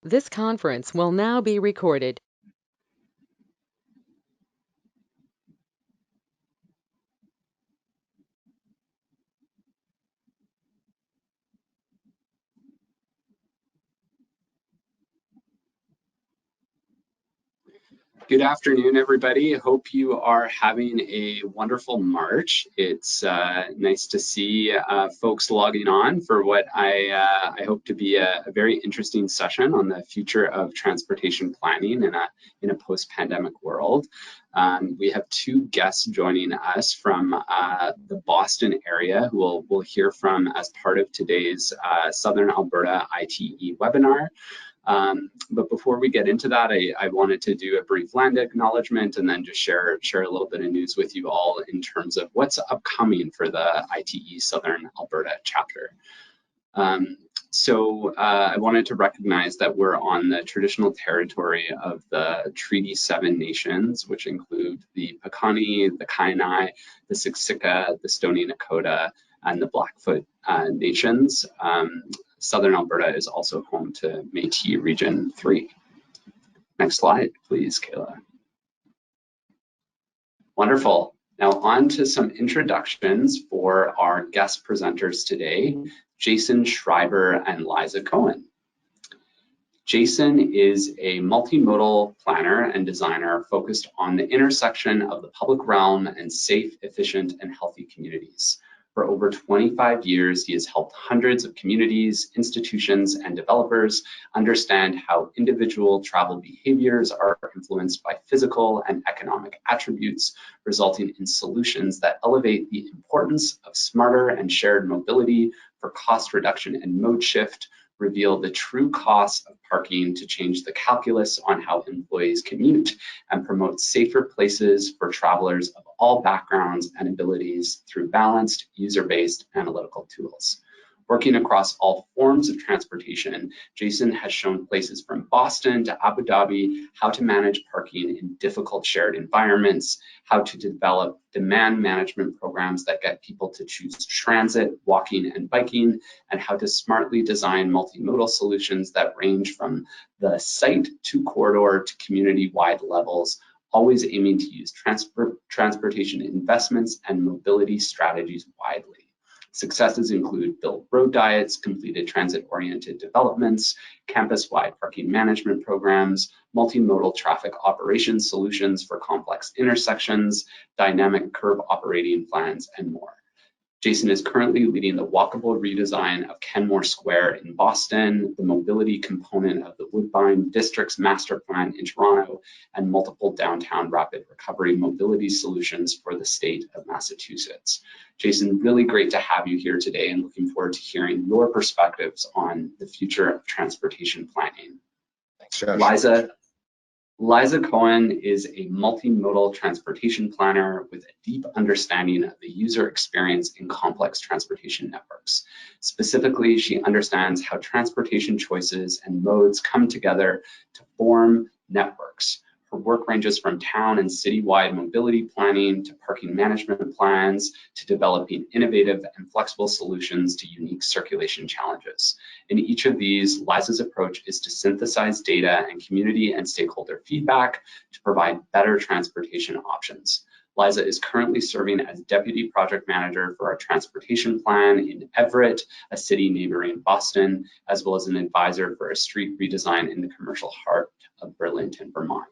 This conference will now be recorded. Good afternoon, everybody. Hope you are having a wonderful March. It's nice to see folks logging on for what I hope to be a very interesting session on the future of transportation planning in a post-pandemic world. We have two guests joining us from the Boston area who we'll hear from as part of today's Southern Alberta ITE webinar. But before we get into that, I wanted to do a brief land acknowledgement and then just share a little bit of news with you all in terms of what's upcoming for the ITE Southern Alberta chapter. I wanted to recognize that we're on the traditional territory of the Treaty 7 nations, which include the Piikani, the Kainai, the Siksika, the Stoney Nakoda, and the Blackfoot nations. Southern Alberta is also home to Métis Region 3. Next slide, please, Kayla. Wonderful. Now on to some introductions for our guest presenters today, Jason Schrieber and Liza Cohen. Jason is a multimodal planner and designer focused on the intersection of the public realm and safe, efficient, and healthy communities. For over 25 years, he has helped hundreds of communities, institutions, and developers understand how individual travel behaviors are influenced by physical and economic attributes, resulting in solutions that elevate the importance of smarter and shared mobility for cost reduction and mode shift, reveal the true costs of parking to change the calculus on how employees commute, and promote safer places for travelers of all backgrounds and abilities through balanced, user-based analytical tools. Working across all forms of transportation, Jason has shown places from Boston to Abu Dhabi how to manage parking in difficult shared environments, how to develop demand management programs that get people to choose transit, walking, and biking, and how to smartly design multimodal solutions that range from the site to corridor to community-wide levels, always aiming to use transportation investments and mobility strategies widely. Successes include built road diets, completed transit-oriented developments, campus-wide parking management programs, multimodal traffic operations solutions for complex intersections, dynamic curb operating plans, and more. Jason is currently leading the walkable redesign of Kenmore Square in Boston, the mobility component of the Woodbine Districts master plan in Toronto, and multiple downtown rapid recovery mobility solutions for the state of Massachusetts. Jason, really great to have you here today and looking forward to hearing your perspectives on the future of transportation planning. Thanks, Josh. Liza Cohen is a multimodal transportation planner with a deep understanding of the user experience in complex transportation networks. Specifically, she understands how transportation choices and modes come together to form networks. Her work ranges from town and citywide mobility planning to parking management plans to developing innovative and flexible solutions to unique circulation challenges. In each of these, Liza's approach is to synthesize data and community and stakeholder feedback to provide better transportation options. Liza is currently serving as Deputy Project Manager for our transportation plan in Everett, a city neighboring Boston, as well as an advisor for a street redesign in the commercial heart of Burlington, Vermont.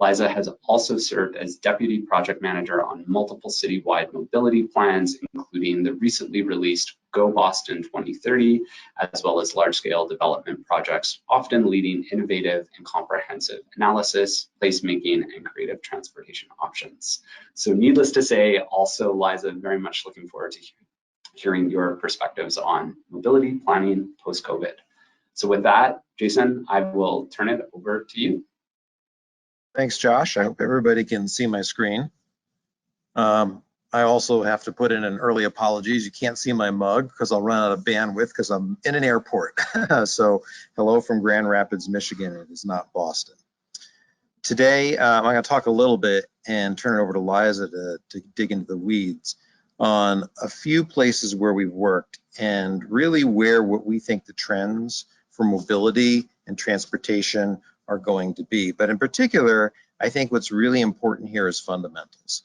Liza has also served as Deputy Project Manager on multiple citywide mobility plans, including the recently released Go Boston 2030, as well as large-scale development projects, often leading innovative and comprehensive analysis, placemaking, and creative transportation options. So needless to say, also, Liza, very much looking forward to hearing your perspectives on mobility planning post-COVID. So with that, Jason, I will turn it over to you. Thanks, Josh. I hope everybody can see my screen. I also have to put in an early apologies. You can't see my mug because I'll run out of bandwidth because I'm in an airport. So hello from Grand Rapids, Michigan. It is not Boston. Today, I'm going to talk a little bit and turn it over to Liza to dig into the weeds on a few places where we've worked and really where what we think the trends for mobility and transportation are going to be. But in particular, I think what's really important here is fundamentals.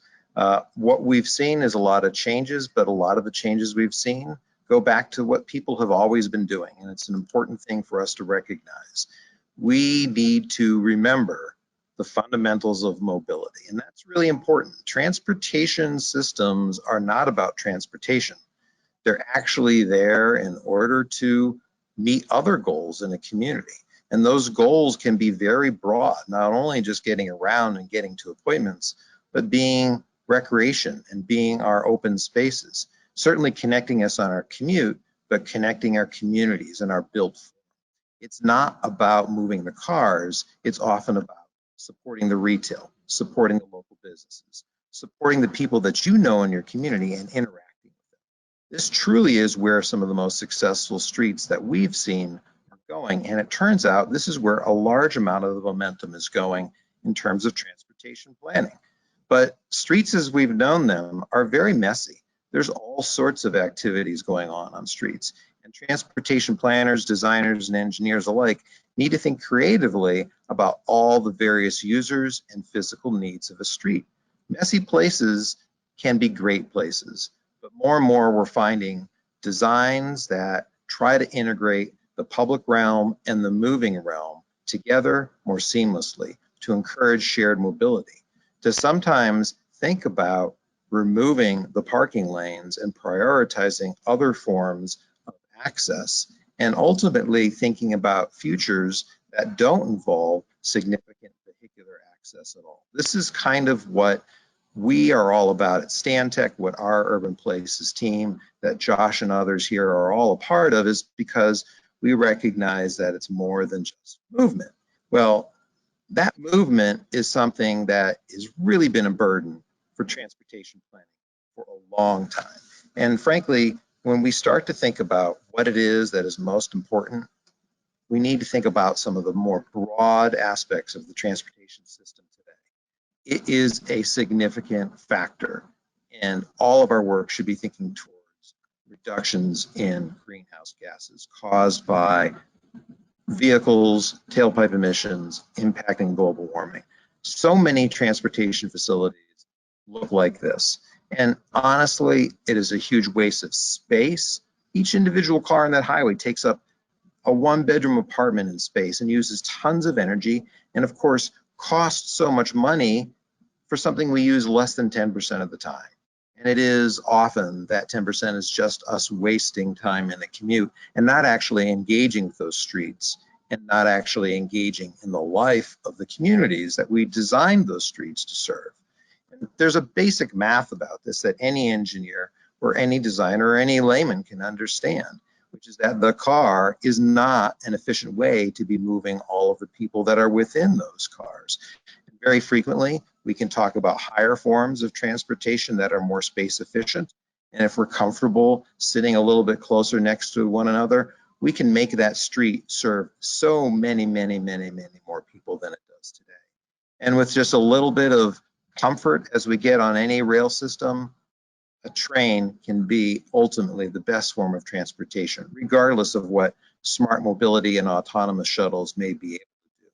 What we've seen is a lot of changes, but a lot of the changes we've seen go back to what people have always been doing, and it's an important thing for us to recognize. We need to remember the fundamentals of mobility, and that's really important. Transportation systems are not about transportation. They're actually there in order to meet other goals in a community. And those goals can be very broad, not only just getting around and getting to appointments, but being recreation and being our open spaces. Certainly connecting us on our commute, but connecting our communities and our built form. It's not about moving the cars, it's often about supporting the retail, supporting the local businesses, supporting the people that you know in your community and interacting with them. This truly is where some of the most successful streets that we've seen are going, and it turns out this is where a large amount of the momentum is going in terms of transportation planning. But streets as we've known them are very messy. There's all sorts of activities going on streets, and transportation planners, designers, and engineers alike need to think creatively about all the various users and physical needs of a street. Messy places can be great places, but more and more we're finding designs that try to integrate the public realm and the moving realm together more seamlessly to encourage shared mobility, to sometimes think about removing the parking lanes and prioritizing other forms of access, and ultimately thinking about futures that don't involve significant vehicular access at all. This is kind of what we are all about at Stantec, what our Urban Places team that Josh and others here are all a part of, is because we recognize that it's more than just movement. Well, that movement is something that has really been a burden for transportation planning for a long time. And frankly, when we start to think about what it is that is most important, we need to think about some of the more broad aspects of the transportation system today. It is a significant factor, and all of our work should be thinking towards reductions in greenhouse gases caused by vehicles, tailpipe emissions, impacting global warming. So many transportation facilities look like this. And honestly, it is a huge waste of space. Each individual car on that highway takes up a one-bedroom apartment in space and uses tons of energy, and of course, costs so much money for something we use less than 10% of the time. And it is often that 10% is just us wasting time in the commute and not actually engaging with those streets and not actually engaging in the life of the communities that we designed those streets to serve. And there's a basic math about this that any engineer or any designer or any layman can understand, which is that the car is not an efficient way to be moving all of the people that are within those cars. And very frequently, we can talk about higher forms of transportation that are more space efficient. And if we're comfortable sitting a little bit closer next to one another, we can make that street serve so many more people than it does today. And with just a little bit of comfort as we get on any rail system, a train can be ultimately the best form of transportation, regardless of what smart mobility and autonomous shuttles may be able to do.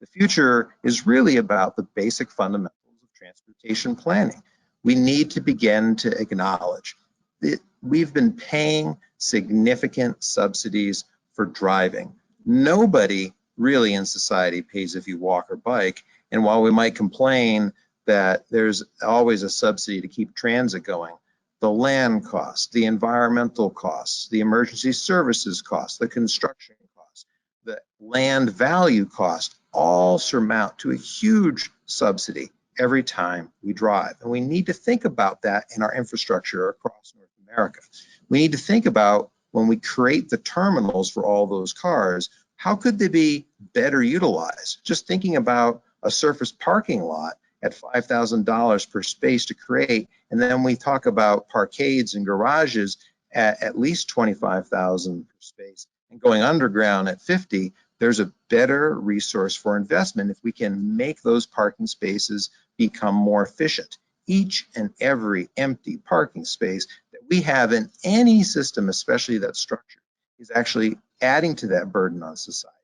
The future is really about the basic fundamentals of transportation planning. We need to begin to acknowledge that we've been paying significant subsidies for driving. Nobody really in society pays if you walk or bike. And while we might complain that there's always a subsidy to keep transit going, the land costs, the environmental costs, the emergency services costs, the construction costs, the land value cost, all surmount to a huge subsidy every time we drive. And we need to think about that in our infrastructure across North America. We need to think about when we create the terminals for all those cars, how could they be better utilized? Just thinking about a surface parking lot at $5,000 per space to create, and then we talk about parkades and garages at least $25,000 per space, and going underground at 50, there's a better resource for investment if we can make those parking spaces become more efficient. Each and every empty parking space that we have in any system, especially that's structured, is actually adding to that burden on society.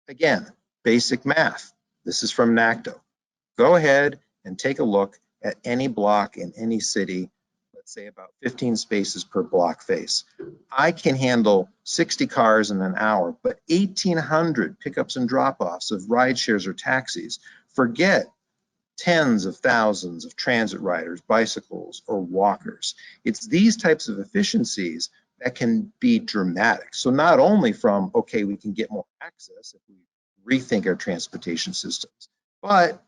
Again, basic math. This is from NACTO. Go ahead and take a look at any block in any city, let's say about 15 spaces per block face. I can handle 60 cars in an hour, but 1,800 pickups and drop-offs of ride shares or taxis. Forget tens of thousands of transit riders, bicycles, or walkers. It's these types of efficiencies that can be dramatic. So not only from, okay, we can get more access if we rethink our transportation systems, but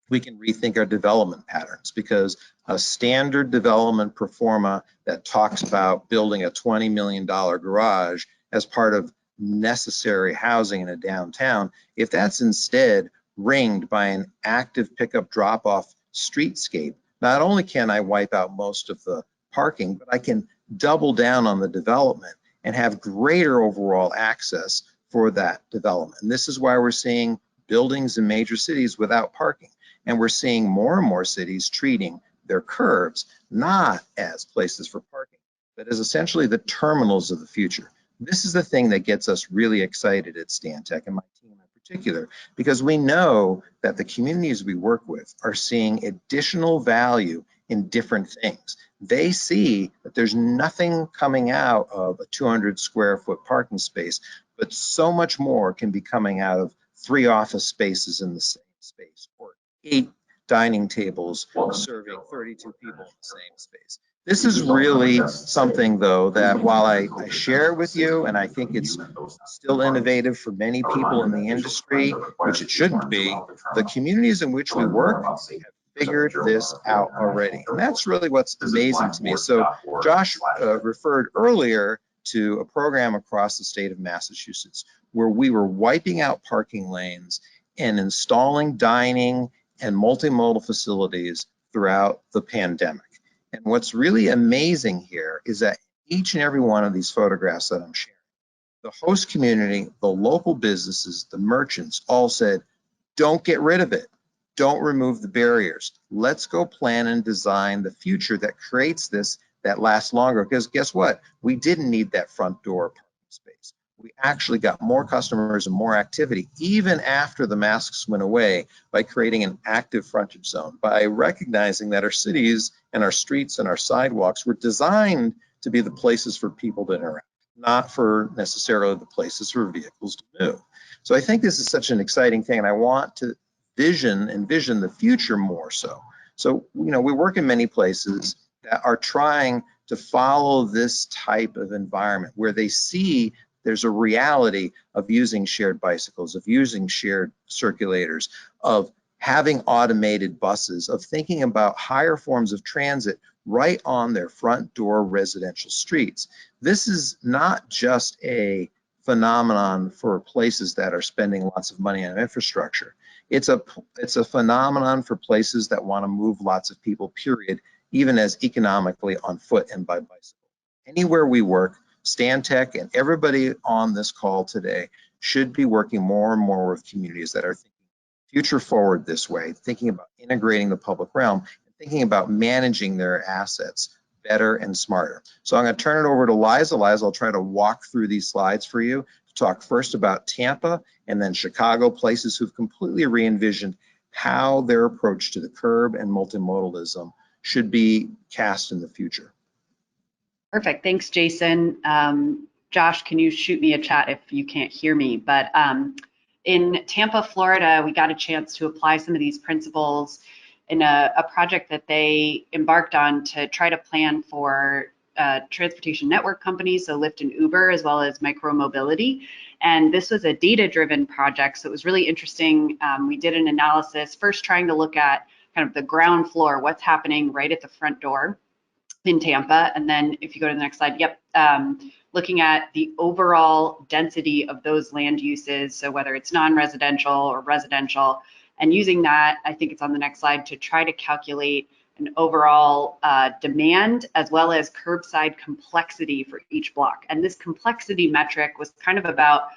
we can rethink our development patterns, because a standard development pro forma that talks about building a $20 million garage as part of necessary housing in a downtown, if that's instead ringed by an active pickup drop-off streetscape, not only can I wipe out most of the parking, but I can double down on the development and have greater overall access for that development. And this is why we're seeing buildings in major cities without parking. And we're seeing more and more cities treating their curbs not as places for parking, but as essentially the terminals of the future. This is the thing that gets us really excited at Stantec, and my team in particular, because we know that the communities we work with are seeing additional value in different things. They see that there's nothing coming out of a 200 square foot parking space, but so much more can be coming out of 3 office spaces in the same space, or 8 dining tables serving 32 people in the same space. This is really something, though, that while I share with you, and I think it's still innovative for many people in the industry, which it shouldn't be, the communities in which we work have figured this out already. And that's really what's amazing to me. So Josh referred earlier to a program across the state of Massachusetts where we were wiping out parking lanes and installing dining and multimodal facilities throughout the pandemic. And what's really amazing here is that each and every one of these photographs that I'm sharing, the host community, the local businesses, the merchants all said, don't get rid of it. Don't remove the barriers. Let's go plan and design the future that creates this, that lasts longer. Because guess what? We didn't need that front door parking space. We actually got more customers and more activity, even after the masks went away, by creating an active frontage zone, by recognizing that our cities and our streets and our sidewalks were designed to be the places for people to interact, not for necessarily the places for vehicles to move. So I think this is such an exciting thing, and I want to envision the future more so. So, you know, we work in many places that are trying to follow this type of environment where they see there's a reality of using shared bicycles, of using shared circulators, of having automated buses, of thinking about higher forms of transit right on their front door residential streets. This is not just a phenomenon for places that are spending lots of money on infrastructure. It's a phenomenon for places that want to move lots of people, period, even as economically on foot and by bicycle. Anywhere we work, Stantec and everybody on this call today should be working more and more with communities that are thinking future forward this way, thinking about integrating the public realm, and thinking about managing their assets better and smarter. So I'm going to turn it over to Liza. Liza, I'll try to walk through these slides for you to talk first about Tampa and then Chicago, places who've completely re-envisioned how their approach to the curb and multimodalism should be cast in the future. Perfect. Thanks, Jason. Josh, can you shoot me a chat if you can't hear me? But in Tampa, Florida, we got a chance to apply some of these principles in a project that they embarked on to try to plan for transportation network companies, so Lyft and Uber, as well as micromobility. And this was a data-driven project, so it was really interesting. We did an analysis, first trying to look at kind of the ground floor, what's happening right at the front door in Tampa. And then if you go to the next slide, looking at the overall density of those land uses, so whether it's non-residential or residential, and using that, I think it's on the next slide, to try to calculate an overall demand as well as curbside complexity for each block. And this complexity metric was kind of about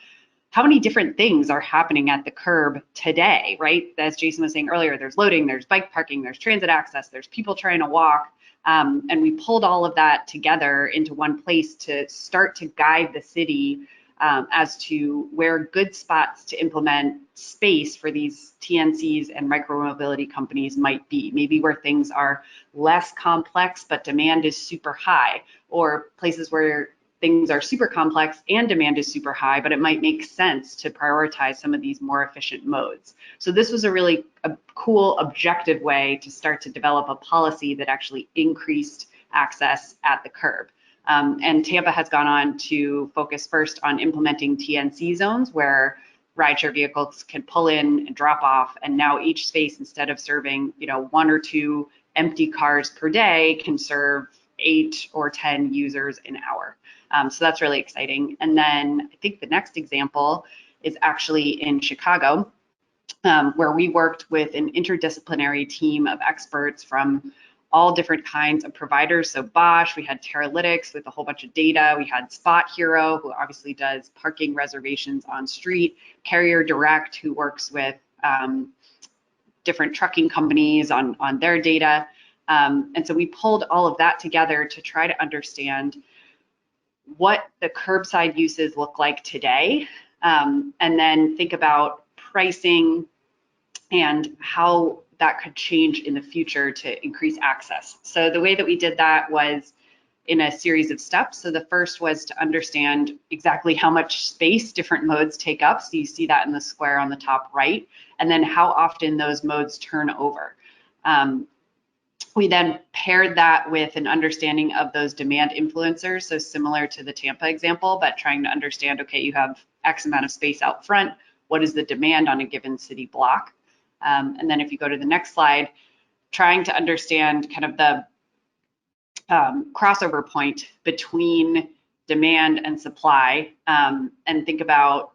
how many different things are happening at the curb today, right? As Jason was saying earlier, there's loading, there's bike parking, there's transit access, there's people trying to walk. And we pulled all of that together into one place to start to guide the city as to where good spots to implement space for these TNCs and micromobility companies might be. Maybe where things are less complex, but demand is super high, or places where things are super complex and demand is super high, but it might make sense to prioritize some of these more efficient modes. So this was a really cool, objective way to start to develop a policy that actually increased access at the curb. And Tampa has gone on to focus first on implementing TNC zones where rideshare vehicles can pull in and drop off, and now each space, instead of serving 1 or 2 empty cars per day, can serve 8 or 10 users an hour. So that's really exciting. And then I think the next example is actually in Chicago, where we worked with an interdisciplinary team of experts from all different kinds of providers. So Bosch, we had Teralytics with a whole bunch of data. We had Spot Hero, who obviously does parking reservations on street, Carrier Direct, who works with different trucking companies on their data. And so we pulled all of that together to try to understand what the curbside uses look like today, and then think about pricing and how that could change in the future to increase access. So the way that we did that was in a series of steps. So the first was to understand exactly how much space different modes take up. So you see that in the square on the top right, and then how often those modes turn over. We then paired that with an understanding of those demand influencers. So similar to the Tampa example, but trying to understand, okay, you have X amount of space out front. What is the demand on a given city block? And then if you go to the next slide, trying to understand kind of the crossover point between demand and supply, and think about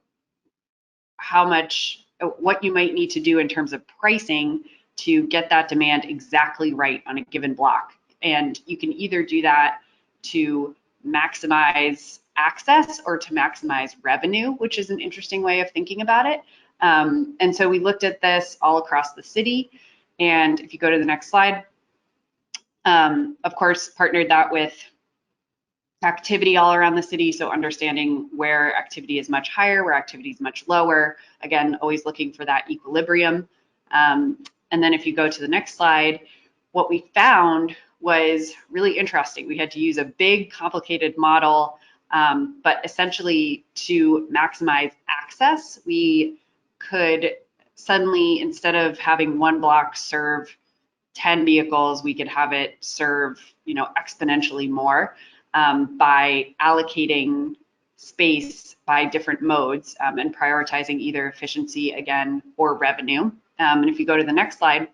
what you might need to do in terms of pricing to get that demand exactly right on a given block. And you can either do that to maximize access or to maximize revenue, which is an interesting way of thinking about it. And so we looked at this all across the city. And if you go to the next slide, of course, partnered that with activity all around the city. So understanding where activity is much higher, where activity is much lower. Again, always looking for that equilibrium. And then if you go to the next slide, what we found was really interesting. We had to use a big, complicated model, but essentially to maximize access, we could suddenly, instead of having one block serve 10 vehicles, we could have it serve, exponentially more by allocating space by different modes and prioritizing either efficiency again or revenue. And if you go to the next slide,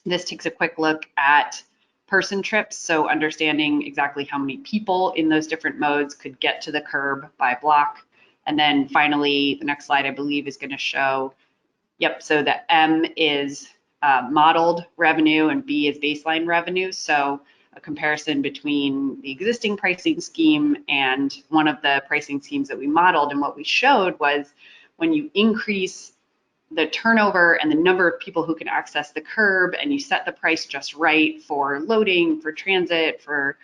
this takes a quick look at person trips. So understanding exactly how many people in those different modes could get to the curb by block. And then finally, the next slide, I believe, is going to show, so the M is modeled revenue and B is baseline revenue. So a comparison between the existing pricing scheme and one of the pricing schemes that we modeled. And what we showed was when you increase the turnover and the number of people who can access the curb, and you set the price just right for loading, for transit, for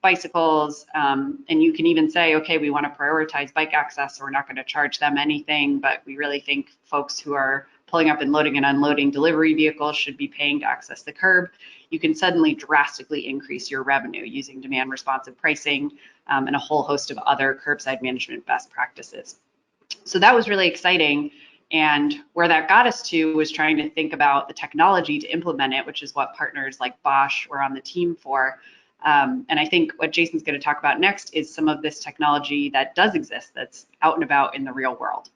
bicycles, and you can even say, okay, we want to prioritize bike access, so we're not going to charge them anything, but we really think folks who are pulling up and loading and unloading delivery vehicles should be paying to access the curb. You can suddenly drastically increase your revenue using demand responsive pricing and a whole host of other curbside management best practices. So that was really exciting. And where that got us to was trying to think about the technology to implement it, which is what partners like Bosch were on the team for. And I think what Jason's going to talk about next is some of this technology that does exist, that's out and about in the real world.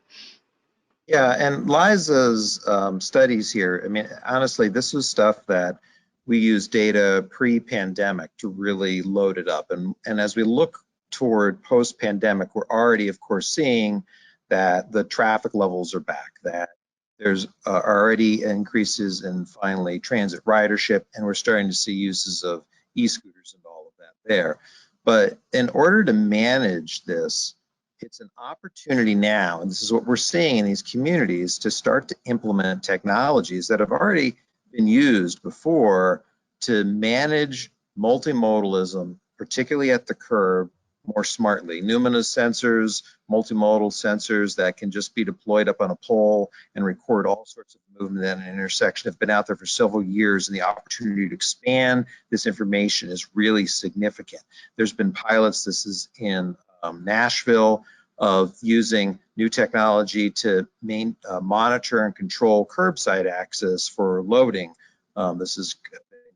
Yeah, and Liza's studies here, I mean, honestly, this was stuff that we used data pre-pandemic to really load it up. And as we look toward post-pandemic, we're already, of course, seeing that the traffic levels are back, that there's already increases in finally transit ridership, and we're starting to see uses of e-scooters and all of that there. But in order to manage this, it's an opportunity now, and this is what we're seeing in these communities, to start to implement technologies that have already been used before to manage multimodalism, particularly at the curb, more smartly. Numinous sensors, multimodal sensors that can just be deployed up on a pole and record all sorts of movement at an intersection have been out there for several years, and the opportunity to expand this information is really significant. There's been pilots, this is in Nashville, of using new technology to monitor and control curbside access for loading. This is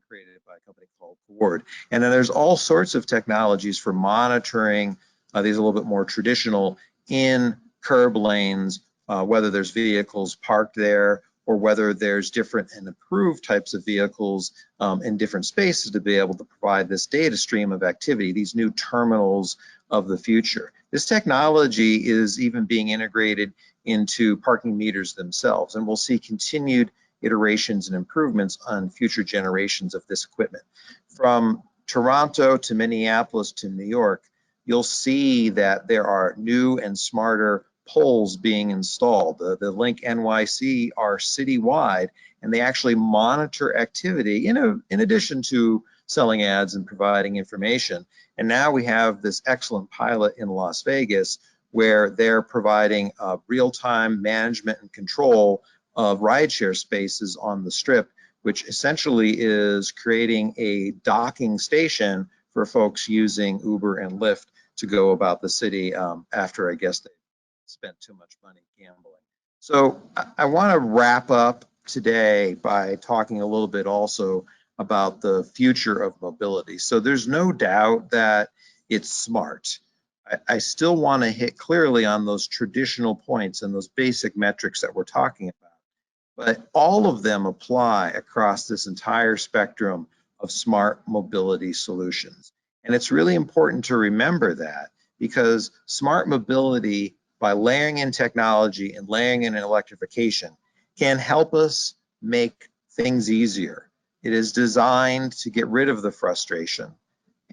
created by a company called Ford. And then there's all sorts of technologies for monitoring these a little bit more traditional in curb lanes, whether there's vehicles parked there or whether there's different and improved types of vehicles in different spaces to be able to provide this data stream of activity, these new terminals of the future. This technology is even being integrated into parking meters themselves, and we'll see continued iterations and improvements on future generations of this equipment. From Toronto to Minneapolis to New York, you'll see that there are new and smarter poles being installed. The Link NYC are citywide, and they actually monitor activity in addition to selling ads and providing information. And now we have this excellent pilot in Las Vegas where they're providing real-time management and control of rideshare spaces on the Strip, which essentially is creating a docking station for folks using Uber and Lyft to go about the city after, I guess, they spent too much money gambling. So I want to wrap up today by talking a little bit also about the future of mobility. So there's no doubt that it's smart. I still want to hit clearly on those traditional points and those basic metrics that we're talking about. But all of them apply across this entire spectrum of smart mobility solutions. And it's really important to remember that, because smart mobility, by layering in technology and layering in electrification, can help us make things easier. It is designed to get rid of the frustration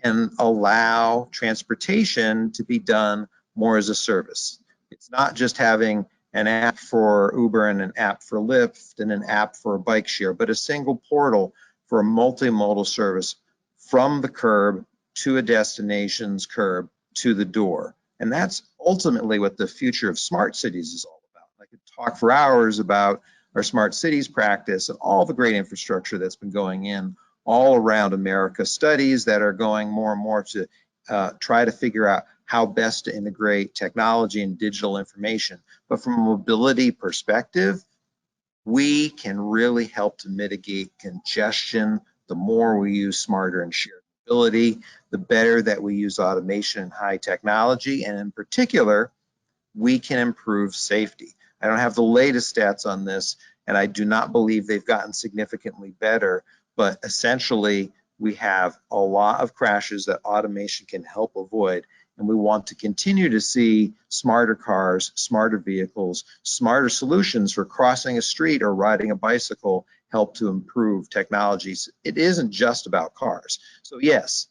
and allow transportation to be done more as a service. It's not just having an app for Uber and an app for Lyft and an app for a bike share, but a single portal for a multimodal service from the curb to a destination's curb to the door. And that's ultimately what the future of smart cities is all about. I could talk for hours about our smart cities practice and all the great infrastructure that's been going in all around America, studies that are going more and more to try to figure out how best to integrate technology and digital information. But from a mobility perspective, we can really help to mitigate congestion. The more we use smarter and shared mobility, the better that we use automation and high technology, and in particular, we can improve safety. I don't have the latest stats on this, and I do not believe they've gotten significantly better, but essentially we have a lot of crashes that automation can help avoid, and we want to continue to see smarter cars, smarter vehicles, smarter solutions for crossing a street or riding a bicycle help to improve technologies. It isn't just about cars. So yes,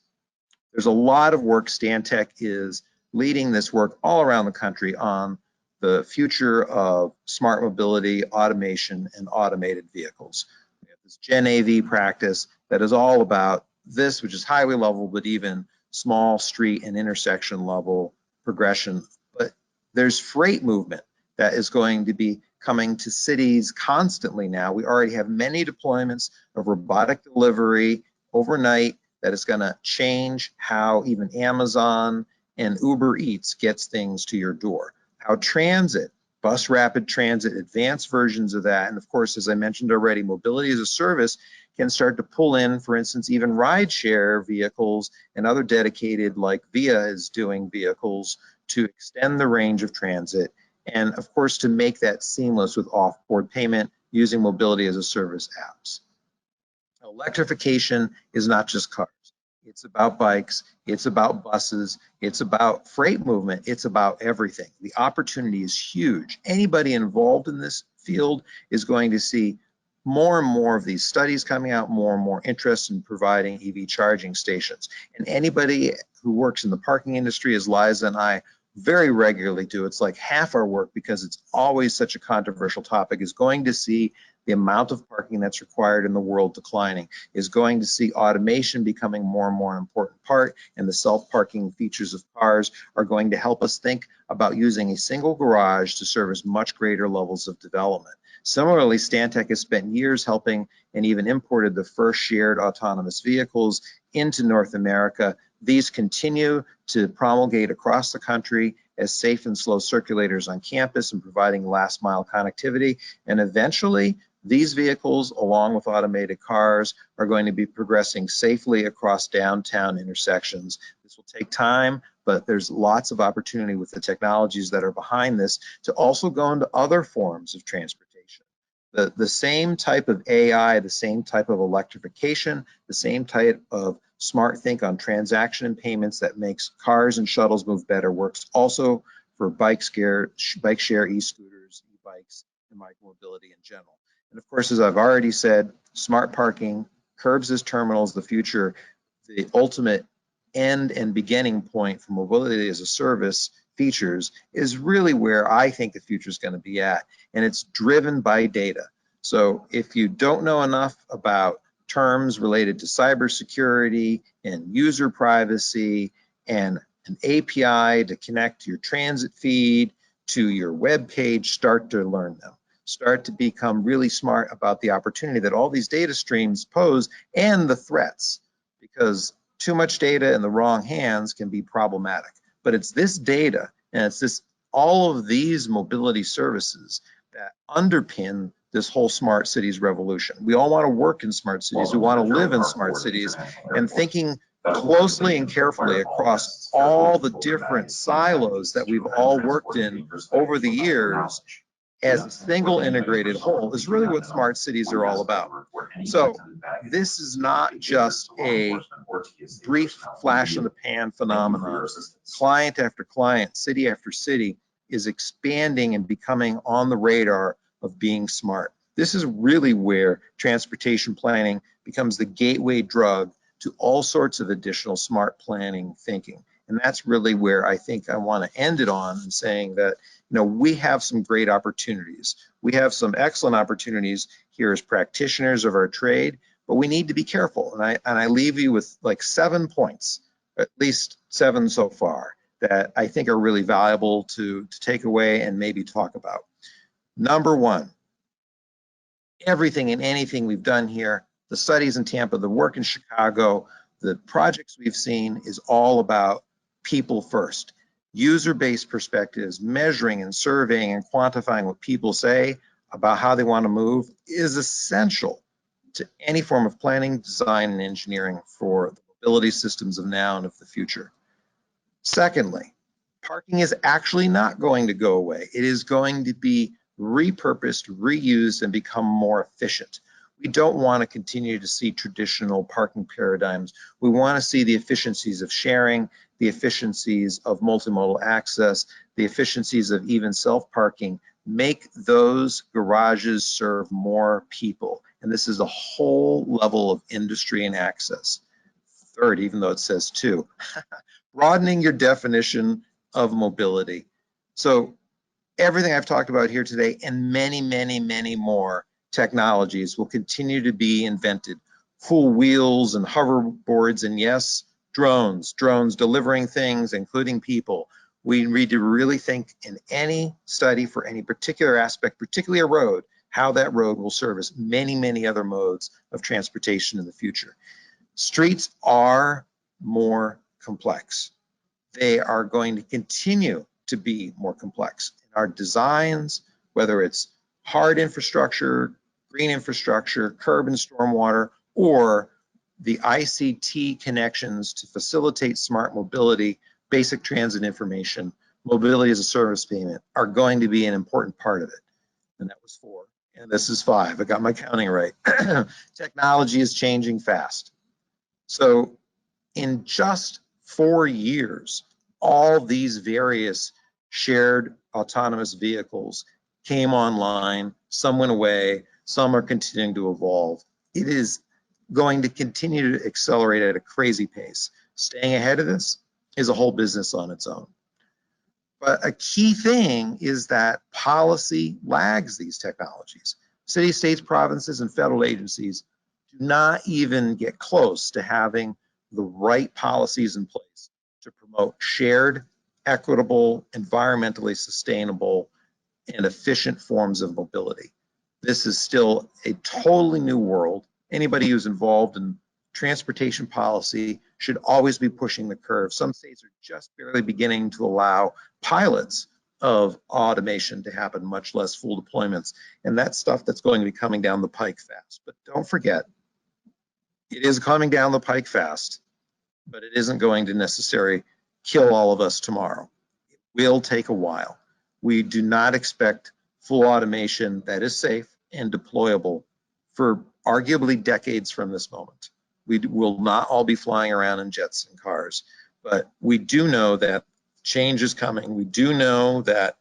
there's a lot of work. Stantec is leading this work all around the country on the future of smart mobility, automation, and automated vehicles. We have this Gen AV practice that is all about this, which is highway level, but even small street and intersection level progression. But there's freight movement that is going to be coming to cities constantly now. We already have many deployments of robotic delivery overnight that is going to change how even Amazon and Uber Eats gets things to your door. How transit, bus rapid transit, advanced versions of that, and of course, as I mentioned already, mobility as a service can start to pull in, for instance, even rideshare vehicles and other dedicated, like Via is doing, vehicles to extend the range of transit, and of course, to make that seamless with off-board payment using mobility as a service apps. Electrification is not just cars. It's about bikes, it's about buses, it's about freight movement, it's about everything. The opportunity is huge. Anybody involved in this field is going to see more and more of these studies coming out, more and more interest in providing EV charging stations. And anybody who works in the parking industry, as Liza and I very regularly do, it's like half our work because it's always such a controversial topic, is going to see the amount of parking that's required in the world declining, is going to see automation becoming more and more important part, and the self-parking features of cars are going to help us think about using a single garage to service much greater levels of development. Similarly, Stantec has spent years helping and even imported the first shared autonomous vehicles into North America. These continue to promulgate across the country as safe and slow circulators on campus and providing last mile connectivity. And eventually, these vehicles, along with automated cars, are going to be progressing safely across downtown intersections. This will take time, but there's lots of opportunity with the technologies that are behind this to also go into other forms of transportation. The same type of AI, the same type of electrification, the same type of smart think on transaction and payments that makes cars and shuttles move better works also for bike share, e-scooters, e-bikes, and micromobility in general. And of course, as I've already said, smart parking, curbs as terminals, the future, the ultimate end and beginning point for mobility as a service features is really where I think the future is going to be at. And it's driven by data. So if you don't know enough about terms related to cybersecurity and user privacy and an API to connect your transit feed to your web page, start to learn them. Start to become really smart about the opportunity that all these data streams pose and the threats, because too much data in the wrong hands can be problematic. But it's this data and it's this all of these mobility services that underpin this whole smart cities revolution. We all want to work in smart cities. We want to live in smart cities, and thinking closely and carefully across all the different silos that we've all worked in over the years as a single integrated whole is really what smart cities are all about. So this is not just a brief flash in the pan phenomenon. Client after client, city after city is expanding and becoming on the radar of being smart. This is really where transportation planning becomes the gateway drug to all sorts of additional smart planning thinking. And that's really where I think I want to end it on, saying that, you know, we have some great opportunities. We have some excellent opportunities here as practitioners of our trade, but we need to be careful. And I leave you with like 7 points, at least 7 so far, that I think are really valuable to take away and maybe talk about. Number 1, everything and anything we've done here, the studies in Tampa, the work in Chicago, the projects we've seen is all about people first. User-based perspectives, measuring and surveying and quantifying what people say about how they want to move is essential to any form of planning, design, and engineering for the mobility systems of now and of the future. Secondly, parking is actually not going to go away. It is going to be repurposed, reused, and become more efficient. We don't want to continue to see traditional parking paradigms. We want to see the efficiencies of sharing, the efficiencies of multimodal access, the efficiencies of even self-parking, make those garages serve more people. And this is a whole level of industry and access. Third, even though it says 2, broadening your definition of mobility. So everything I've talked about here today and many, many, many more technologies will continue to be invented. Full wheels and hoverboards, and yes, drones delivering things, including people. We need to really think in any study for any particular aspect, particularly a road, how that road will service many, many other modes of transportation in the future. Streets are more complex. They are going to continue to be more complex. In our designs, whether it's hard infrastructure, green infrastructure, curb and stormwater, or the ICT connections to facilitate smart mobility, basic transit information, mobility as a service payment are going to be an important part of it. And that was 4. And this is 5. I got my counting right. Technology is changing fast. So in just 4 years, all these various shared autonomous vehicles came online, some went away, some are continuing to evolve. It is going to continue to accelerate at a crazy pace. Staying ahead of this is a whole business on its own. But a key thing is that policy lags these technologies. Cities, states, provinces, and federal agencies do not even get close to having the right policies in place to promote shared, equitable, environmentally sustainable, and efficient forms of mobility. This is still a totally new world. Anybody who's involved in transportation policy should always be pushing the curve. Some states are just barely beginning to allow pilots of automation to happen, much less full deployments. And that's stuff that's going to be coming down the pike fast. But don't forget, it is coming down the pike fast, but it isn't going to necessarily kill all of us tomorrow. It will take a while. We do not expect full automation that is safe and deployable for arguably decades from this moment. We will not all be flying around in jets and cars, but we do know that change is coming. We do know that,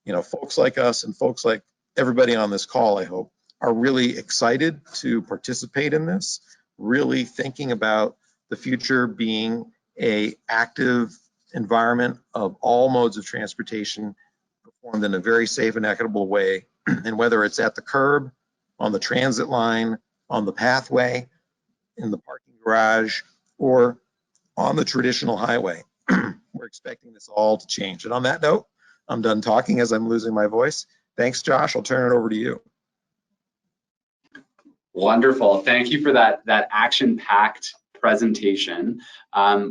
you know, folks like us and folks like everybody on this call, I hope, are really excited to participate in this, really thinking about the future being an active environment of all modes of transportation performed in a very safe and equitable way. And whether it's at the curb, on the transit line, on the pathway, in the parking garage, or on the traditional highway, we're expecting this all to change. And on that note, I'm done talking as I'm losing my voice. Thanks, Josh. I'll turn it over to you. Wonderful. Thank you for that action-packed presentation.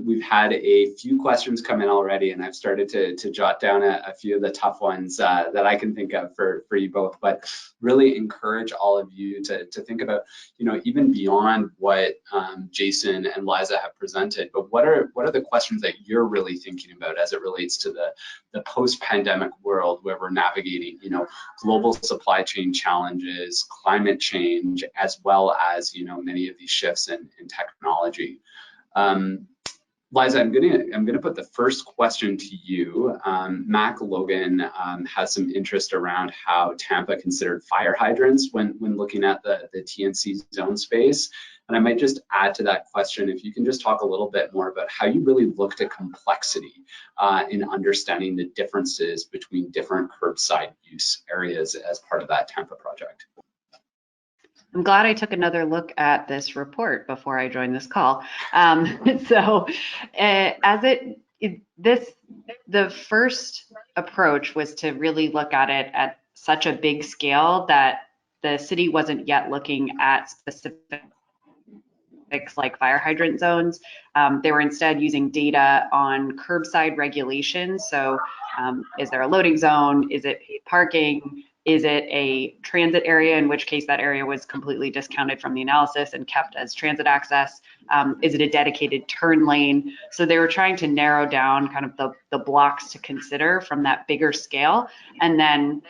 We've had a few questions come in already, and I've started to jot down a few of the tough ones that I can think of for you both, but really encourage all of you to think about, you know, even beyond what Jason and Liza have presented, but what are the questions that you're really thinking about as it relates to the post-pandemic world where we're navigating, you know, global supply chain challenges, climate change, as well as, you know, many of these shifts in technology. Liza, I'm gonna put the first question to you. Mac Logan has some interest around how Tampa considered fire hydrants when looking at the TNC zone space. And I might just add to that question, if you can just talk a little bit more about how you really looked at complexity in understanding the differences between different curbside use areas as part of that Tampa project. I'm glad I took another look at this report before I joined this call. The first approach was to really look at it at such a big scale that the city wasn't yet looking at specifics like fire hydrant zones. They were instead using data on curbside regulations. So is there a loading zone? Is it paid parking? Is it a transit area, in which case that area was completely discounted from the analysis and kept as transit access? Is it a dedicated turn lane? So they were trying to narrow down kind of the blocks to consider from that bigger scale. And then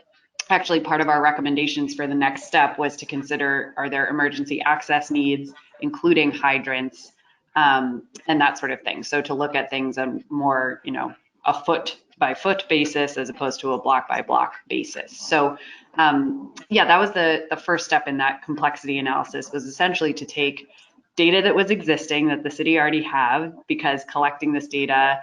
actually part of our recommendations for the next step was to consider, are there emergency access needs, including hydrants, and that sort of thing. So to look at things on more, you know, a foot by foot basis as opposed to a block by block basis. So yeah, that was the first step in that complexity analysis, was essentially to take data that was existing that the city already have, because collecting this data,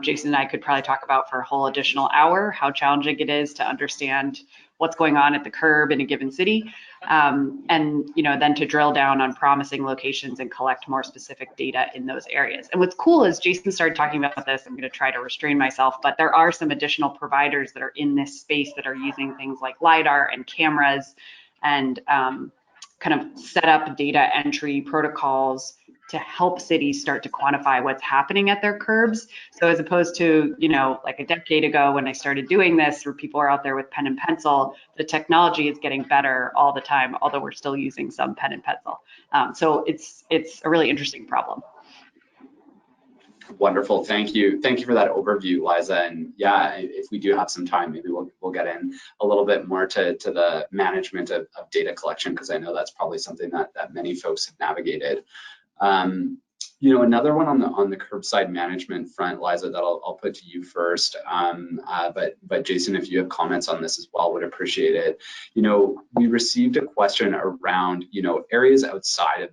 Jason and I could probably talk about for a whole additional hour, how challenging it is to understand what's going on at the curb in a given city, and you know, then to drill down on promising locations and collect more specific data in those areas. And what's cool is Jason started talking about this, I'm going to try to restrain myself, but there are some additional providers that are in this space that are using things like LiDAR and cameras and kind of set up data entry protocols to help cities start to quantify what's happening at their curbs. So as opposed to, you know, like a decade ago when I started doing this, where people are out there with pen and pencil, the technology is getting better all the time, although we're still using some pen and pencil. So it's a really interesting problem. Wonderful, thank you. Thank you for that overview, Liza. And yeah, if we do have some time, maybe we'll get in a little bit more to the management of data collection, because I know that's probably something that many folks have navigated. You know, another one on the curbside management front, Liza, that I'll put to you first. But Jason, if you have comments on this as well, would appreciate it. You know, we received a question around, you know, areas outside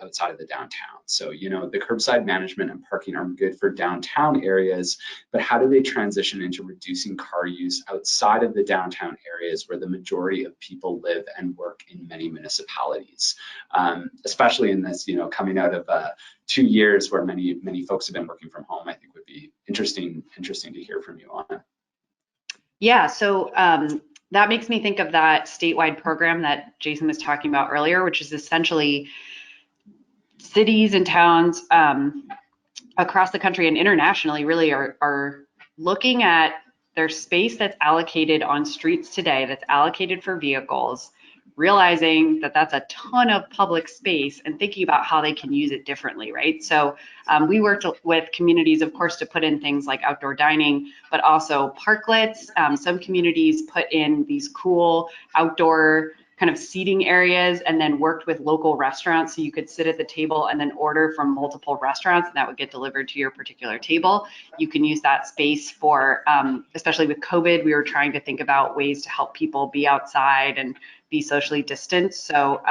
outside of the downtown. So, the curbside management and parking are good for downtown areas, but how do they transition into reducing car use outside of the downtown areas where the majority of people live and work in many municipalities, especially in this, coming out of 2 years where many folks have been working from home. I think would be interesting to hear from you on it. Yeah, so that makes me think of that statewide program that Jason was talking about earlier, which is essentially cities and towns across the country and internationally really are looking at their space that's allocated on streets today, that's allocated for vehicles, realizing that that's a ton of public space and thinking about how they can use it differently, right? So we worked with communities, of course, to put in things like outdoor dining, but also parklets. Some communities put in these cool outdoor kind of seating areas, and then worked with local restaurants so you could sit at the table and then order from multiple restaurants, and that would get delivered to your particular table. You can use that space for, especially with COVID, we were trying to think about ways to help people be outside and be socially distanced. So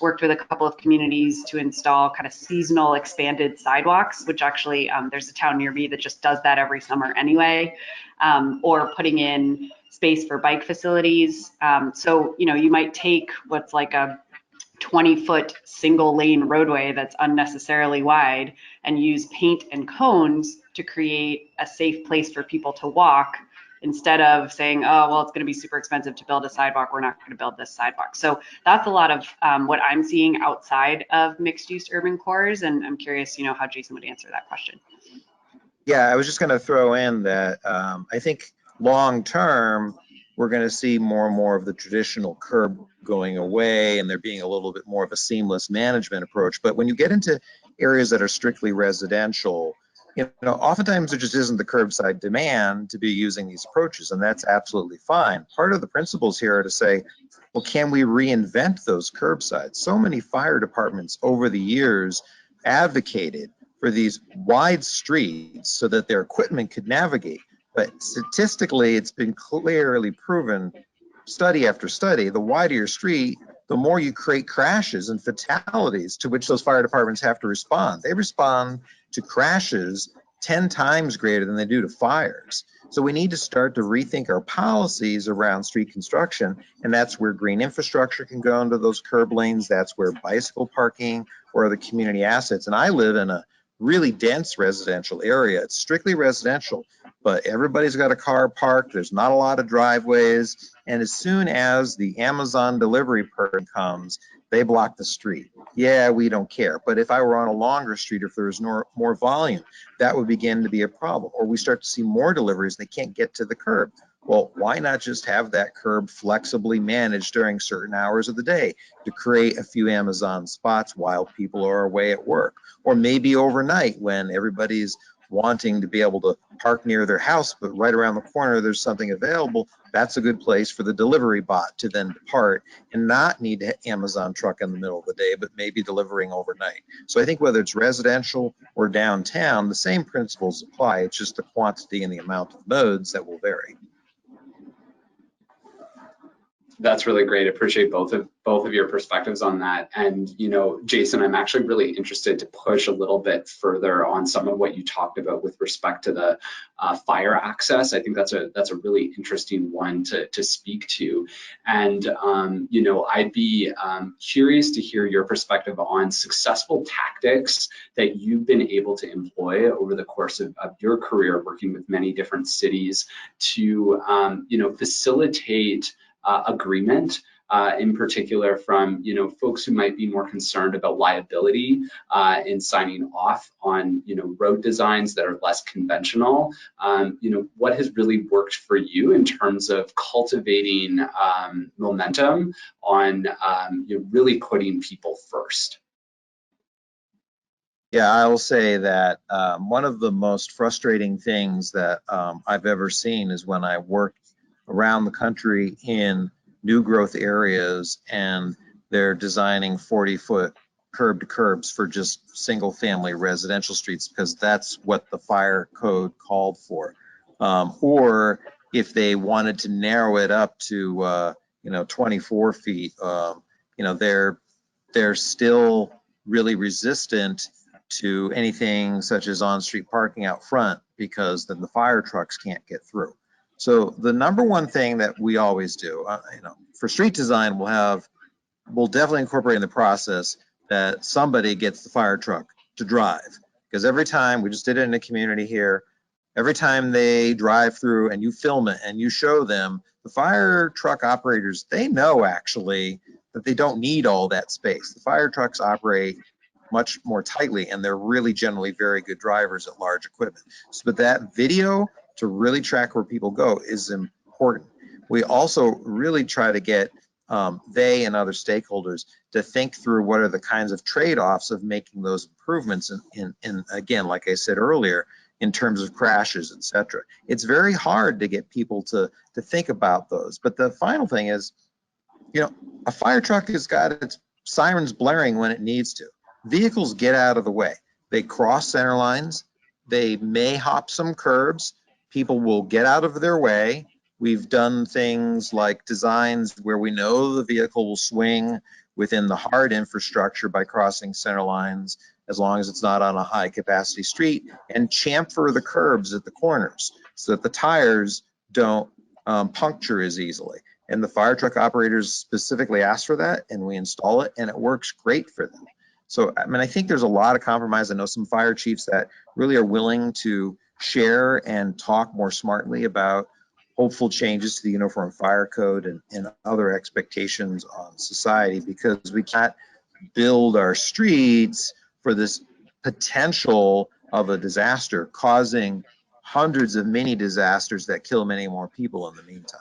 worked with a couple of communities to install kind of seasonal expanded sidewalks, which actually there's a town near me that just does that every summer anyway, or putting in space for bike facilities. So, you might take what's like a 20-foot single lane roadway that's unnecessarily wide and use paint and cones to create a safe place for people to walk, instead of saying, oh, well, it's going to be super expensive to build a sidewalk, we're not going to build this sidewalk. So that's a lot of what I'm seeing outside of mixed use urban cores. And I'm curious, how Jason would answer that question. Yeah, I was just going to throw in that I think long term, we're going to see more and more of the traditional curb going away, and there being a little bit more of a seamless management approach. But when you get into areas that are strictly residential, oftentimes there just isn't the curbside demand to be using these approaches, and that's absolutely fine. Part of the principles here are to say, well, can we reinvent those curbsides? So many fire departments over the years advocated for these wide streets so that their equipment could navigate. But statistically, it's been clearly proven, study after study, the wider your street, the more you create crashes and fatalities to which those fire departments have to respond. They respond to crashes 10 times greater than they do to fires. So we need to start to rethink our policies around street construction, and that's where green infrastructure can go into those curb lanes. That's where bicycle parking or the community assets. And I live in a really dense residential area. It's strictly residential, but everybody's got a car parked. There's not a lot of driveways. And as soon as the Amazon delivery person comes, they block the street. Yeah, we don't care. But if I were on a longer street, if there was more volume, that would begin to be a problem. Or we start to see more deliveries, they can't get to the curb. Well, why not just have that curb flexibly managed during certain hours of the day to create a few Amazon spots while people are away at work? Or maybe overnight when everybody's wanting to be able to park near their house, but right around the corner there's something available. That's a good place for the delivery bot to then depart and not need an Amazon truck in the middle of the day, but maybe delivering overnight. So I think whether it's residential or downtown, the same principles apply. It's just the quantity and the amount of modes that will vary. That's really great. I appreciate both of your perspectives on that. And Jason, I'm actually really interested to push a little bit further on some of what you talked about with respect to the fire access. I think that's a really interesting one to speak to. And I'd be curious to hear your perspective on successful tactics that you've been able to employ over the course of your career working with many different cities to facilitate agreement, in particular from folks who might be more concerned about liability in signing off on road designs that are less conventional. What has really worked for you in terms of cultivating momentum on really putting people first? Yeah, I will say that one of the most frustrating things that I've ever seen is when I worked around the country in new growth areas and they're designing 40-foot curb to curbs for just single family residential streets because that's what the fire code called for. Or if they wanted to narrow it up to 24 feet, they're still really resistant to anything such as on-street parking out front, because then the fire trucks can't get through. So the number one thing that we always do, for street design, we'll definitely incorporate in the process that somebody gets the fire truck to drive. Because every time, we just did it in a community here, every time they drive through and you film it and you show them, the fire truck operators, they know actually that they don't need all that space. The fire trucks operate much more tightly, and they're really generally very good drivers at large equipment. So, but that video to really track where people go is important. We also really try to get they and other stakeholders to think through what are the kinds of trade-offs of making those improvements in again, like I said earlier, in terms of crashes, etc. It's very hard to get people to think about those. But the final thing is, a fire truck has got its sirens blaring when it needs to. Vehicles get out of the way. They cross center lines. They may hop some curbs. People will get out of their way. We've done things like designs where we know the vehicle will swing within the hard infrastructure by crossing center lines, as long as it's not on a high capacity street, and chamfer the curbs at the corners so that the tires don't puncture as easily. And the fire truck operators specifically ask for that, and we install it, and it works great for them. So, I think there's a lot of compromise. I know some fire chiefs that really are willing to share and talk more smartly about hopeful changes to the Uniform Fire Code and other expectations on society, because we can't build our streets for this potential of a disaster, causing hundreds of mini disasters that kill many more people in the meantime.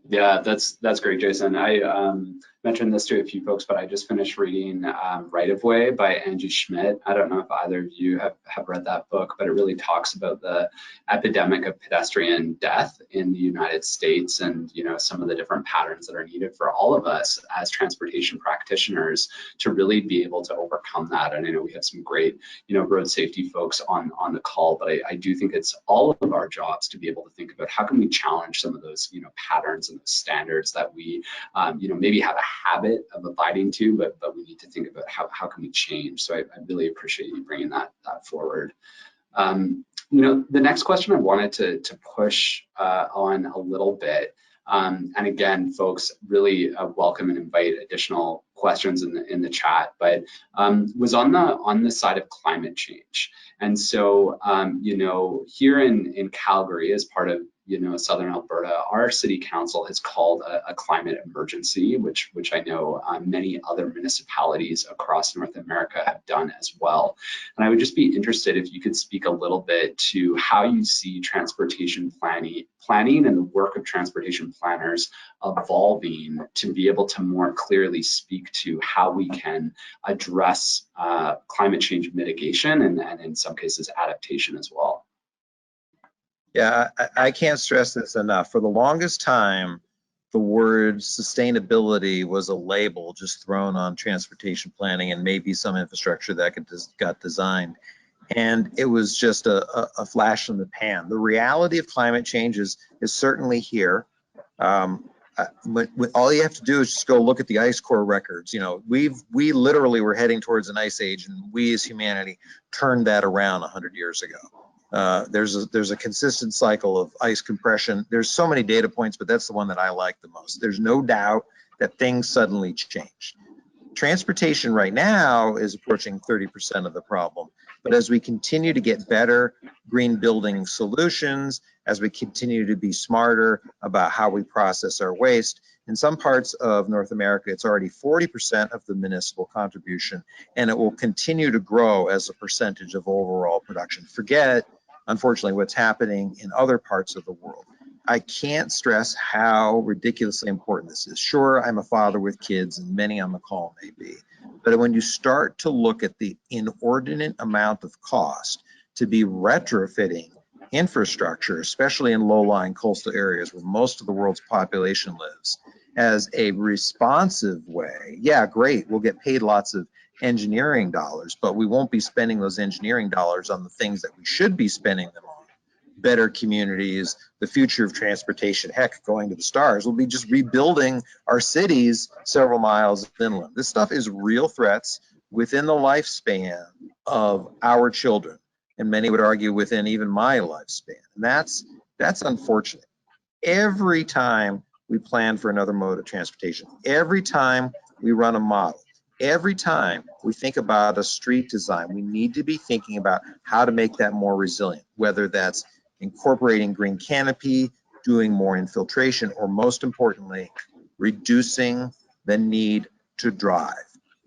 Yeah, that's great, Jason. I mentioned this to a few folks, but I just finished reading Right of Way by Angie Schmidt. I don't know if either of you have read that book, but it really talks about the epidemic of pedestrian death in the United States, and some of the different patterns that are needed for all of us as transportation practitioners to really be able to overcome that. And I know we have some great road safety folks on the call, but I do think it's all of our jobs to be able to think about how can we challenge some of those patterns and the standards that we maybe have a habit of abiding to, but we need to think about how can we change. So I really appreciate you bringing that forward. The next question I wanted to push on a little bit, and again, folks, really welcome and invite additional questions in the chat, but was on the side of climate change. And so here in Calgary, as part of Southern Alberta, our city council has called a climate emergency, which I know many other municipalities across North America have done as well. And I would just be interested if you could speak a little bit to how you see transportation planning and the work of transportation planners evolving to be able to more clearly speak to how we can address climate change mitigation and in some cases adaptation as well. Yeah, I can't stress this enough. For the longest time, the word sustainability was a label just thrown on transportation planning and maybe some infrastructure that got designed. And it was just a flash in the pan. The reality of climate change is certainly here. But all you have to do is just go look at the ice core records. We literally were heading towards an ice age, and we as humanity turned that around 100 years ago. There's a consistent cycle of ice compression. There's so many data points, but that's the one that I like the most. There's no doubt that things suddenly changed. Transportation right now is approaching 30% of the problem. But as we continue to get better green building solutions, as we continue to be smarter about how we process our waste, in some parts of North America, it's already 40% of the municipal contribution, and it will continue to grow as a percentage of overall production. Forget, unfortunately, what's happening in other parts of the world. I can't stress how ridiculously important this is. Sure, I'm a father with kids, and many on the call may be, but when you start to look at the inordinate amount of cost to be retrofitting infrastructure, especially in low-lying coastal areas where most of the world's population lives, as a responsive way, yeah, great, we'll get paid lots of engineering dollars, but we won't be spending those engineering dollars on the things that we should be spending them on, better communities, the future of transportation, heck, going to the stars. We'll be just rebuilding our cities several miles inland. This stuff is real threats within the lifespan of our children, and many would argue within even my lifespan. And that's unfortunate. Every time we plan for another mode of transportation, every time we run a model, every time we think about a street design, we need to be thinking about how to make that more resilient, whether that's incorporating green canopy, doing more infiltration, or most importantly, reducing the need to drive.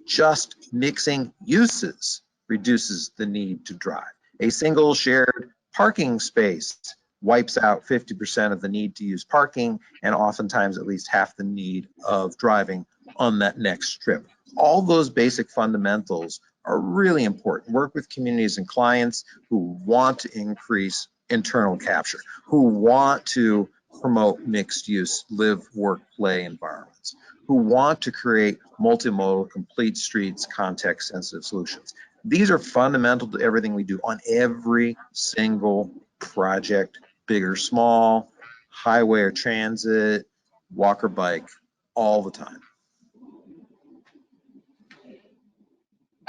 Just mixing uses reduces the need to drive. A single shared parking space wipes out 50% of the need to use parking, and oftentimes at least half the need of driving on that next trip. All those basic fundamentals are really important. Work with communities and clients who want to increase internal capture, who want to promote mixed use, live, work, play environments, who want to create multimodal, complete streets, context sensitive solutions. These are fundamental to everything we do on every single project, big or small, highway or transit, walk or bike, all the time.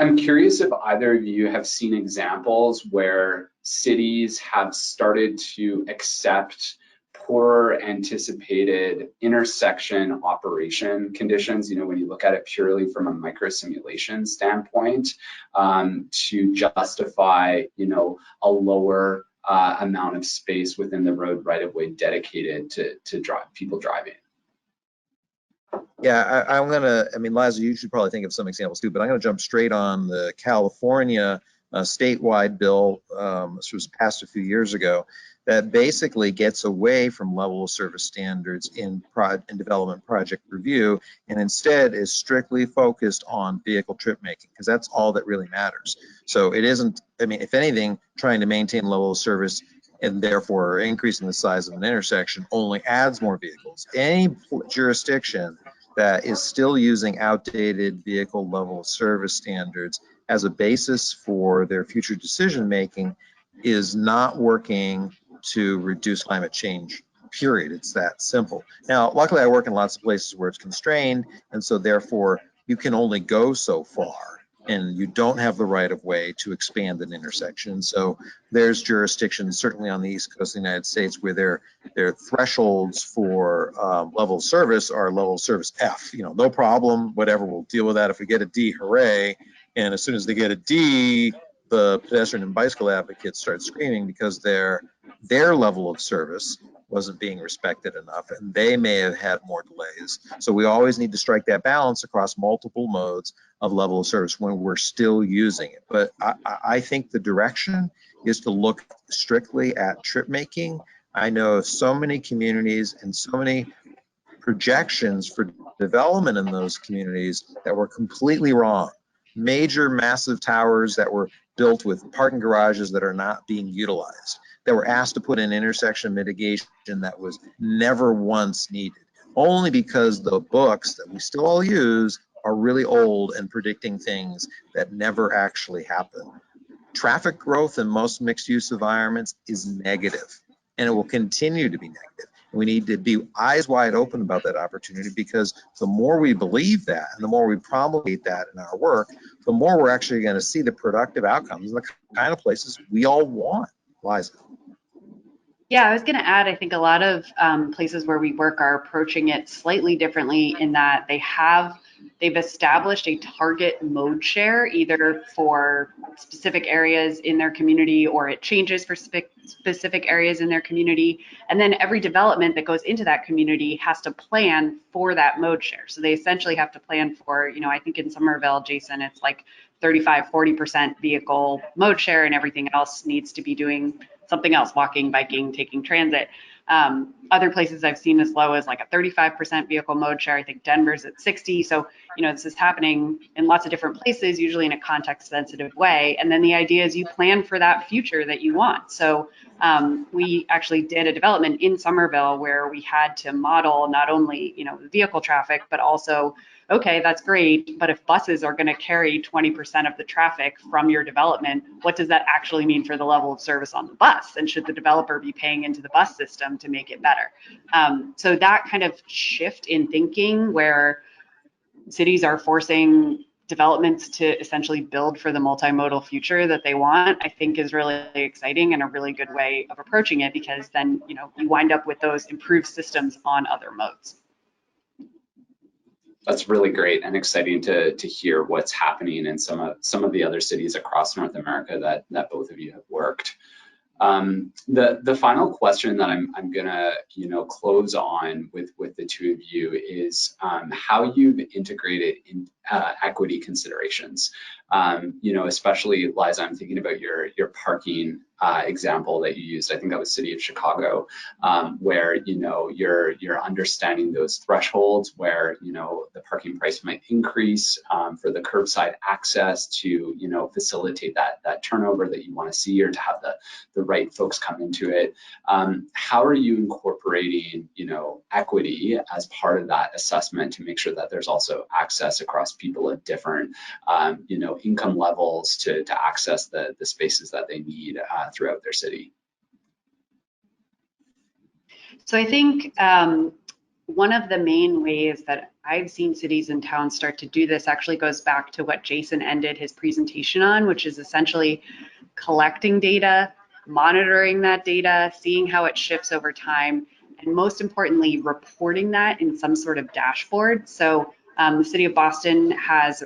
I'm curious if either of you have seen examples where cities have started to accept poorer anticipated intersection operation conditions, when you look at it purely from a micro simulation standpoint, to justify, a lower amount of space within the road right of way dedicated to people driving. Yeah, I mean, Liza, you should probably think of some examples too, but I'm gonna jump straight on the California statewide bill, this was passed a few years ago, that basically gets away from level of service standards in development project review, and instead is strictly focused on vehicle trip making, because that's all that really matters. So it isn't, I mean, if anything, trying to maintain level of service and therefore increasing the size of an intersection only adds more vehicles. Any jurisdiction that is still using outdated vehicle level of service standards as a basis for their future decision making is not working to reduce climate change, period. It's that simple. Now, luckily I work in lots of places where it's constrained, and so therefore you can only go so far, and you don't have the right of way to expand an intersection. So there's jurisdictions, certainly on the East Coast of the United States, where their thresholds for level of service are level of service F. No problem, whatever, we'll deal with that. If we get a D, hooray. And as soon as they get a D, the pedestrian and bicycle advocates start screaming because their level of service wasn't being respected enough, and they may have had more delays. So we always need to strike that balance across multiple modes of level of service when we're still using it. But I think the direction is to look strictly at trip making. I know so many communities and so many projections for development in those communities that were completely wrong. Major, massive towers that were built with parking garages that are not being utilized, that were asked to put in intersection mitigation that was never once needed, only because the books that we still all use are really old and predicting things that never actually happen. Traffic growth in most mixed use environments is negative, and it will continue to be negative. We need to be eyes wide open about that opportunity, because the more we believe that and the more we promulgate that in our work, the more we're actually going to see the productive outcomes and the kind of places we all want. Liza. Yeah, I was going to add, I think a lot of places where we work are approaching it slightly differently in that they've established a target mode share, either for specific areas in their community, or it changes for specific areas in their community. And then every development that goes into that community has to plan for that mode share. So they essentially have to plan for, I think in Somerville, Jason, it's like 35–40% vehicle mode share, and everything else needs to be doing something else, walking, biking, taking transit. Other places I've seen as low as like a 35% vehicle mode share. I think Denver's at 60. So, this is happening in lots of different places, usually in a context sensitive way. And then the idea is you plan for that future that you want. So We actually did a development in Somerville where we had to model not only, the vehicle traffic, but also, okay, that's great, but if buses are going to carry 20% of the traffic from your development, what does that actually mean for the level of service on the bus? And should the developer be paying into the bus system to make it better? So that kind of shift in thinking where cities are forcing developments to essentially build for the multimodal future that they want, I think is really exciting and a really good way of approaching it, because then, you wind up with those improved systems on other modes. That's really great and exciting to hear what's happening in some of the other cities across North America that both of you have worked. The final question that I'm gonna close on with the two of you is how you've integrated in equity considerations. Especially Liza, I'm thinking about your parking example that you used. I think that was City of Chicago, where you're understanding those thresholds where the parking price might increase for the curbside access to facilitate that turnover that you want to see, or to have the right folks come into it. How are you incorporating equity as part of that assessment to make sure that there's also access across people of different income levels to access the spaces that they need throughout their city? So I think one of the main ways that I've seen cities and towns start to do this actually goes back to what Jason ended his presentation on, which is essentially collecting data, monitoring that data, seeing how it shifts over time, and most importantly, reporting that in some sort of dashboard. So the City of Boston has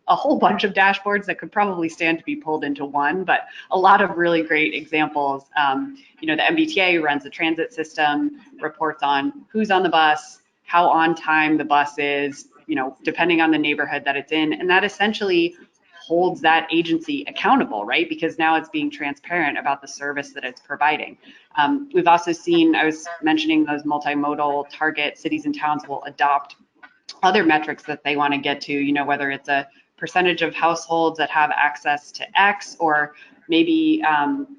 a whole bunch of dashboards that could probably stand to be pulled into one, but a lot of really great examples. The MBTA runs the transit system, reports on who's on the bus, how on time the bus is, depending on the neighborhood that it's in, and that essentially holds that agency accountable, right? Because now it's being transparent about the service that it's providing. We've also seen, I was mentioning those multimodal target cities and towns will adopt other metrics that they want to get to, whether it's a percentage of households that have access to X, or maybe,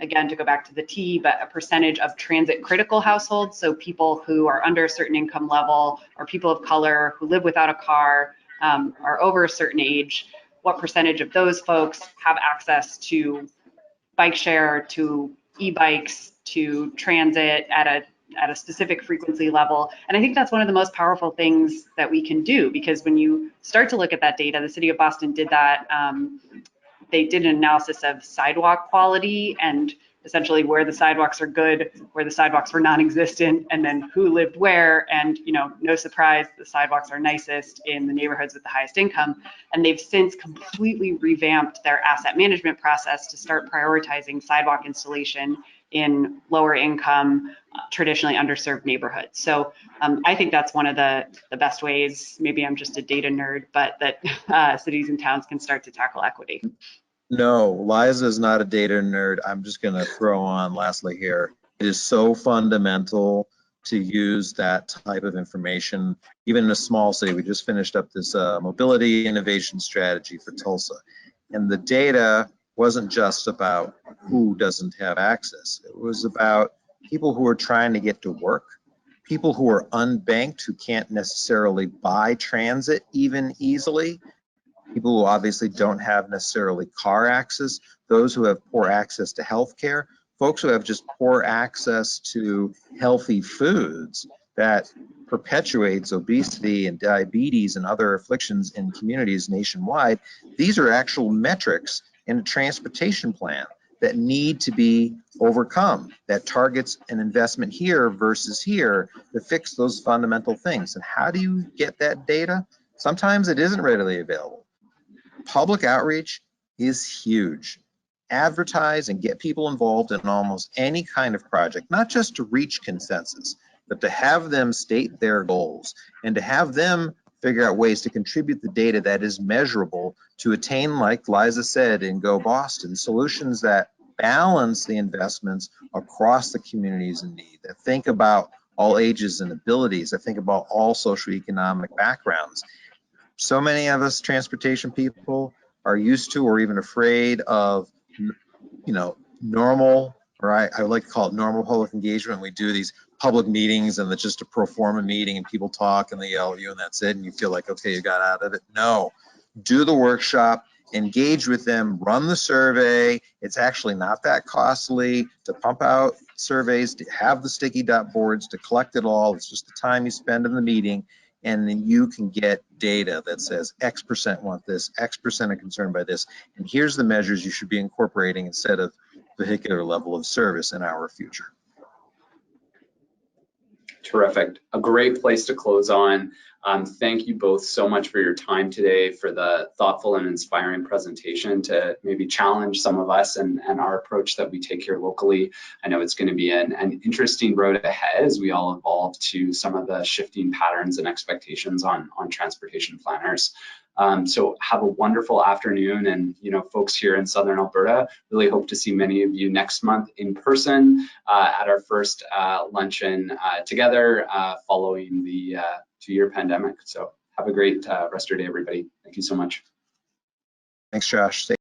again, to go back to the T, but a percentage of transit critical households. So people who are under a certain income level, or people of color who live without a car, are over a certain age, what percentage of those folks have access to bike share, to e-bikes, to transit at a specific frequency level. And I think that's one of the most powerful things that we can do, because when you start to look at that data, the City of Boston did that. They did an analysis of sidewalk quality and essentially where the sidewalks are good, where the sidewalks were non-existent, and then who lived where. And no surprise, the sidewalks are nicest in the neighborhoods with the highest income. And they've since completely revamped their asset management process to start prioritizing sidewalk installation in lower income, traditionally underserved neighborhoods. So I think that's one of the best ways, maybe I'm just a data nerd, but that cities and towns can start to tackle equity. No, Liza is not a data nerd. I'm just going to throw on lastly here. It is so fundamental to use that type of information, even in a small city. We just finished up this mobility innovation strategy for Tulsa. And the data wasn't just about who doesn't have access. It was about people who are trying to get to work, people who are unbanked, who can't necessarily buy transit even easily, people who obviously don't have necessarily car access, those who have poor access to healthcare, folks who have just poor access to healthy foods that perpetuates obesity and diabetes and other afflictions in communities nationwide. These are actual metrics in a transportation plan that need to be overcome, that targets an investment here versus here to fix those fundamental things. And how do you get that data? Sometimes it isn't readily available. Public outreach is huge. Advertise and get people involved in almost any kind of project, not just to reach consensus, but to have them state their goals and to have them figure out ways to contribute the data that is measurable to attain, like Liza said in Go Boston, solutions that balance the investments across the communities in need, that think about all ages and abilities, that think about all socioeconomic backgrounds. So many of us transportation people are used to or even afraid of, normal or I like to call it normal public engagement. We do these public meetings and it's just a pro forma meeting and people talk and they yell at you and that's it. And you feel like, okay, you got out of it. No, do the workshop, engage with them, run the survey. It's actually not that costly to pump out surveys, to have the sticky dot boards, to collect it all. It's just the time you spend in the meeting. And then you can get data that says X% want this, X% are concerned by this. And here's the measures you should be incorporating instead of vehicular level of service in our future. Terrific. A great place to close on. Thank you both so much for your time today, for the thoughtful and inspiring presentation to maybe challenge some of us and our approach that we take here locally. I know it's going to be an interesting road ahead as we all evolve to some of the shifting patterns and expectations on transportation planners. So have a wonderful afternoon, and folks here in Southern Alberta, really hope to see many of you next month in person at our first luncheon together following the 2-year pandemic. So have a great rest of your day, everybody. Thank you so much. Thanks, Josh.